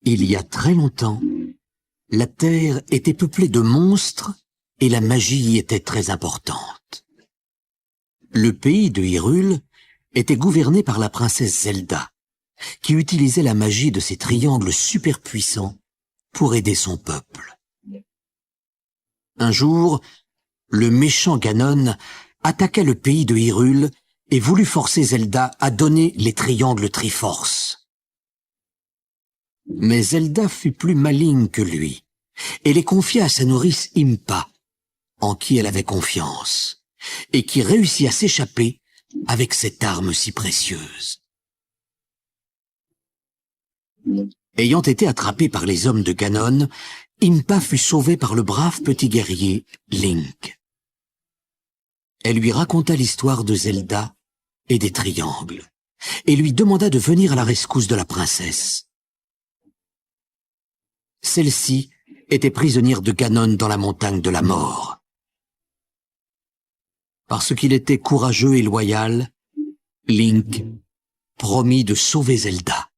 Il y a très longtemps, la terre était peuplée de monstres et la magie y était très importante. Le pays de Hyrule était gouverné par la princesse Zelda, qui utilisait la magie de ses triangles super puissants pour aider son peuple. Un jour, le méchant Ganon attaqua le pays de Hyrule et voulut forcer Zelda à donner les triangles Triforce. Mais Zelda fut plus maligne que lui et les confia à sa nourrice Impa, en qui elle avait confiance, et qui réussit à s'échapper avec cette arme si précieuse. Ayant été attrapée par les hommes de Ganon, Impa fut sauvée par le brave petit guerrier Link. Elle lui raconta l'histoire de Zelda et des triangles, et lui demanda de venir à la rescousse de la princesse. Celle-ci était prisonnière de Ganon dans la montagne de la mort. Parce qu'il était courageux et loyal, Link promit de sauver Zelda.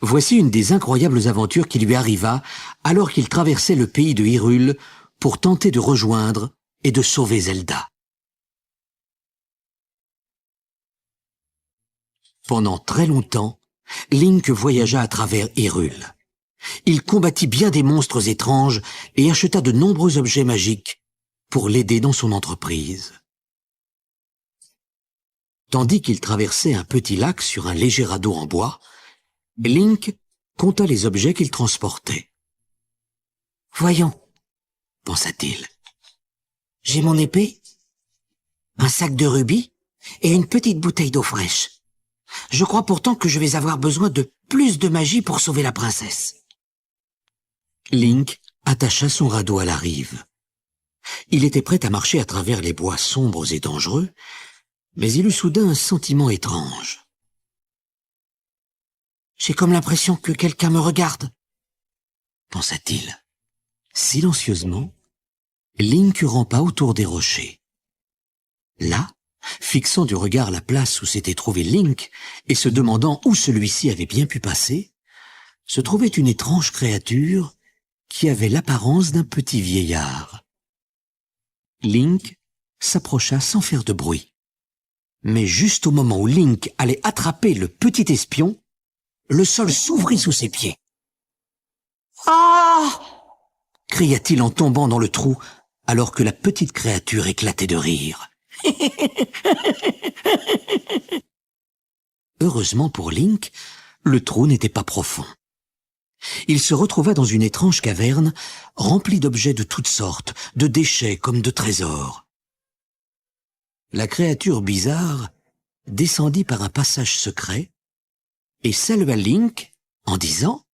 Voici une des incroyables aventures qui lui arriva alors qu'il traversait le pays de Hyrule pour tenter de rejoindre et de sauver Zelda. Pendant très longtemps, Link voyagea à travers Hyrule. Il combattit bien des monstres étranges et acheta de nombreux objets magiques pour l'aider dans son entreprise. Tandis qu'il traversait un petit lac sur un léger radeau en bois, Link compta les objets qu'il transportait. « Voyons, pensa-t-il. J'ai mon épée, un sac de rubis et une petite bouteille d'eau fraîche. Je crois pourtant que je vais avoir besoin de plus de magie pour sauver la princesse. » Link attacha son radeau à la rive. Il était prêt à marcher à travers les bois sombres et dangereux, mais il eut soudain un sentiment étrange. « J'ai comme l'impression que quelqu'un me regarde, » pensa-t-il. Silencieusement, Link rampa autour des rochers. Là, fixant du regard la place où s'était trouvé Link et se demandant où celui-ci avait bien pu passer, se trouvait une étrange créature qui avait l'apparence d'un petit vieillard. Link s'approcha sans faire de bruit. Mais juste au moment où Link allait attraper le petit espion, le sol s'ouvrit sous ses pieds. « Ah !» cria-t-il en tombant dans le trou, alors que la petite créature éclatait de rire. Heureusement pour Link, le trou n'était pas profond. Il se retrouva dans une étrange caverne remplie d'objets de toutes sortes, de déchets comme de trésors. La créature bizarre descendit par un passage secret et salua Link en disant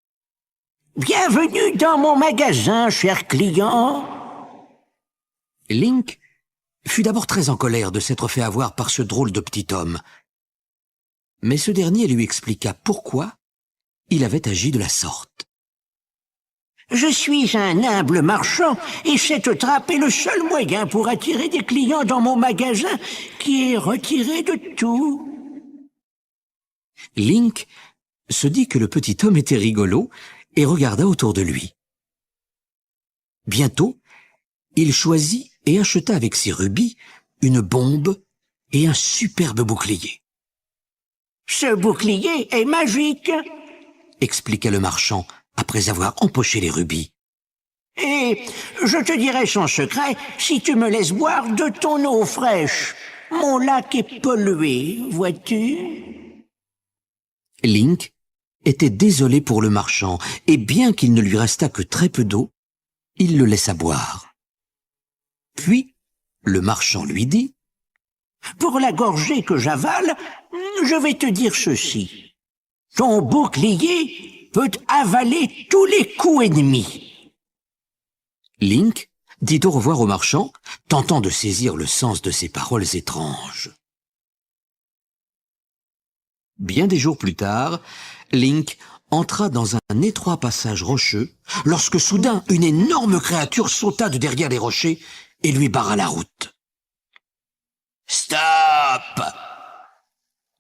« Bienvenue dans mon magasin, cher client !» Link fut d'abord très en colère de s'être fait avoir par ce drôle de petit homme. Mais ce dernier lui expliqua pourquoi il avait agi de la sorte. « Je suis un humble marchand et cette trappe est le seul moyen pour attirer des clients dans mon magasin qui est retiré de tout. » Link se dit que le petit homme était rigolo et regarda autour de lui. Bientôt, il choisit et acheta avec ses rubis une bombe et un superbe bouclier. « Ce bouclier est magique !» expliqua le marchand après avoir empoché les rubis. « Et je te dirai son secret si tu me laisses boire de ton eau fraîche. Mon lac est pollué, vois-tu ?» Link était désolé pour le marchand, et bien qu'il ne lui restât que très peu d'eau, il le laissa boire. Puis, le marchand lui dit « Pour la gorgée que j'avale, je vais te dire ceci. Ton bouclier peut avaler tous les coups ennemis. » Link dit au revoir au marchand, tentant de saisir le sens de ces paroles étranges. Bien des jours plus tard, Link entra dans un étroit passage rocheux, lorsque soudain une énorme créature sauta de derrière les rochers et lui barra la route. « Stop !»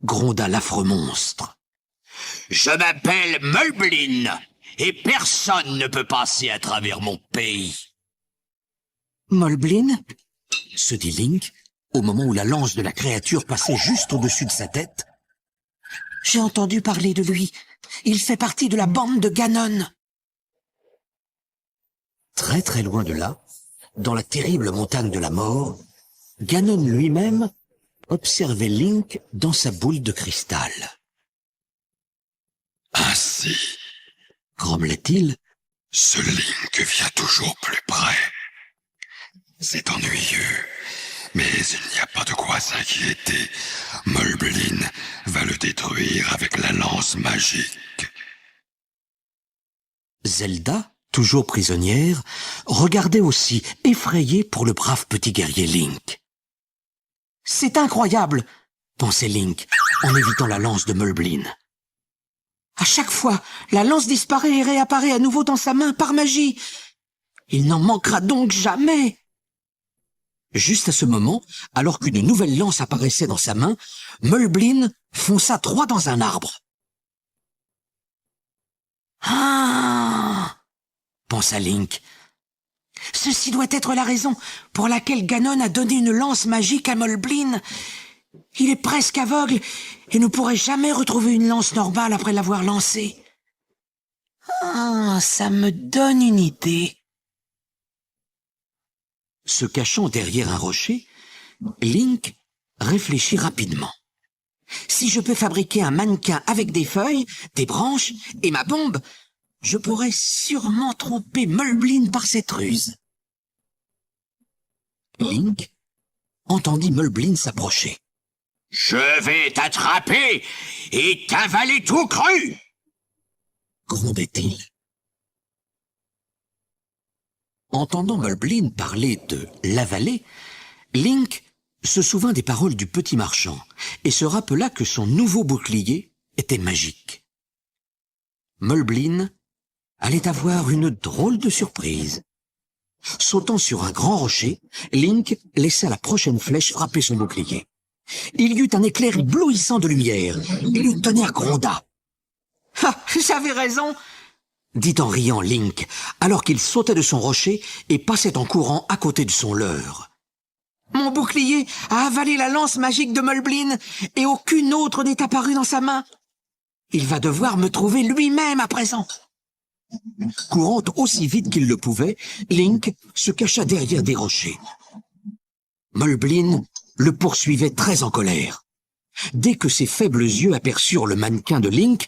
gronda l'affreux monstre. Je m'appelle Mulblin, et personne ne peut passer à travers mon pays. Mulblin, se dit Link, au moment où la lance de la créature passait juste au-dessus de sa tête. J'ai entendu parler de lui. Il fait partie de la bande de Ganon. Très très loin de là, dans la terrible montagne de la mort, Ganon lui-même observait Link dans sa boule de cristal. Ainsi, grommelait-il, ce Link vient toujours plus près. C'est ennuyeux, mais il n'y a pas de quoi s'inquiéter. Mulblin va le détruire avec la lance magique. Zelda, toujours prisonnière, regardait aussi, effrayée pour le brave petit guerrier Link. « C'est incroyable !» pensait Link, en évitant la lance de Mulblin. À chaque fois, la lance disparaît et réapparaît à nouveau dans sa main par magie. Il n'en manquera donc jamais. Juste à ce moment, alors qu'une nouvelle lance apparaissait dans sa main, Mulblin fonça droit dans un arbre. « Ah !» pensa Link. « Ceci doit être la raison pour laquelle Ganon a donné une lance magique à Mulblin. Il est presque aveugle et ne pourrait jamais retrouver une lance normale après l'avoir lancée. Ah, ça me donne une idée. » Se cachant derrière un rocher, Link réfléchit rapidement. Si je peux fabriquer un mannequin avec des feuilles, des branches et ma bombe, je pourrais sûrement tromper Mulblin par cette ruse. Link entendit Mulblin s'approcher. « Je vais t'attraper et t'avaler tout cru !» grondait-il. Entendant Mulblin parler de l'avaler, Link se souvint des paroles du petit marchand et se rappela que son nouveau bouclier était magique. Mulblin allait avoir une drôle de surprise. Sautant sur un grand rocher, Link laissa la prochaine flèche frapper son bouclier. Il y eut un éclair éblouissant de lumière et le tonnerre gronda. « Ah, j'avais raison !» dit en riant Link, alors qu'il sautait de son rocher et passait en courant à côté de son leurre. « Mon bouclier a avalé la lance magique de Mulblin et aucune autre n'est apparue dans sa main. Il va devoir me trouver lui-même à présent. » Courant aussi vite qu'il le pouvait, Link se cacha derrière des rochers. Mulblin le poursuivait très en colère. Dès que ses faibles yeux aperçurent le mannequin de Link,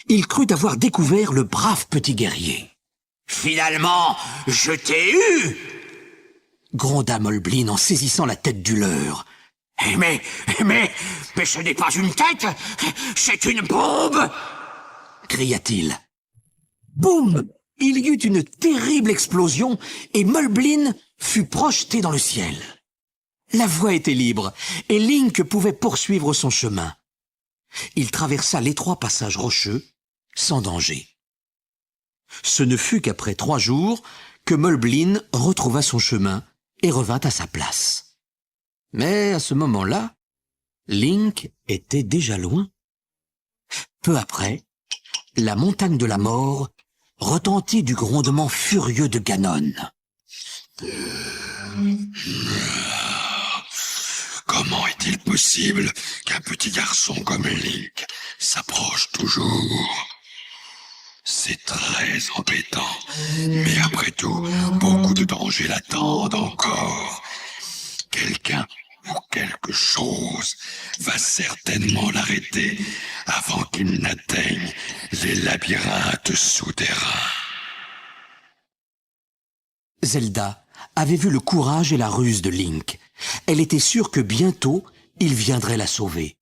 il crut avoir découvert le brave petit guerrier. « Finalement, je t'ai eu !» gronda Mulblin en saisissant la tête du leurre. « Mais ce n'est pas une tête, c'est une bombe !» cria-t-il. Boum! Il y eut une terrible explosion et Mulblin fut projeté dans le ciel. La voie était libre et Link pouvait poursuivre son chemin. Il traversa l'étroit passage rocheux sans danger. Ce ne fut qu'après 3 jours que Mulblin retrouva son chemin et revint à sa place. Mais à ce moment-là, Link était déjà loin. Peu après, la montagne de la mort retentit du grondement furieux de Ganon. Comment est-il possible qu'un petit garçon comme Link s'approche toujours? C'est très embêtant. Mais après tout, beaucoup de dangers l'attendent encore. Quelqu'un ou quelque chose va certainement l'arrêter avant qu'il n'atteigne les labyrinthes souterrains. Zelda avait vu le courage et la ruse de Link. Elle était sûre que bientôt, il viendrait la sauver.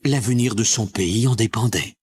L'avenir de son pays en dépendait.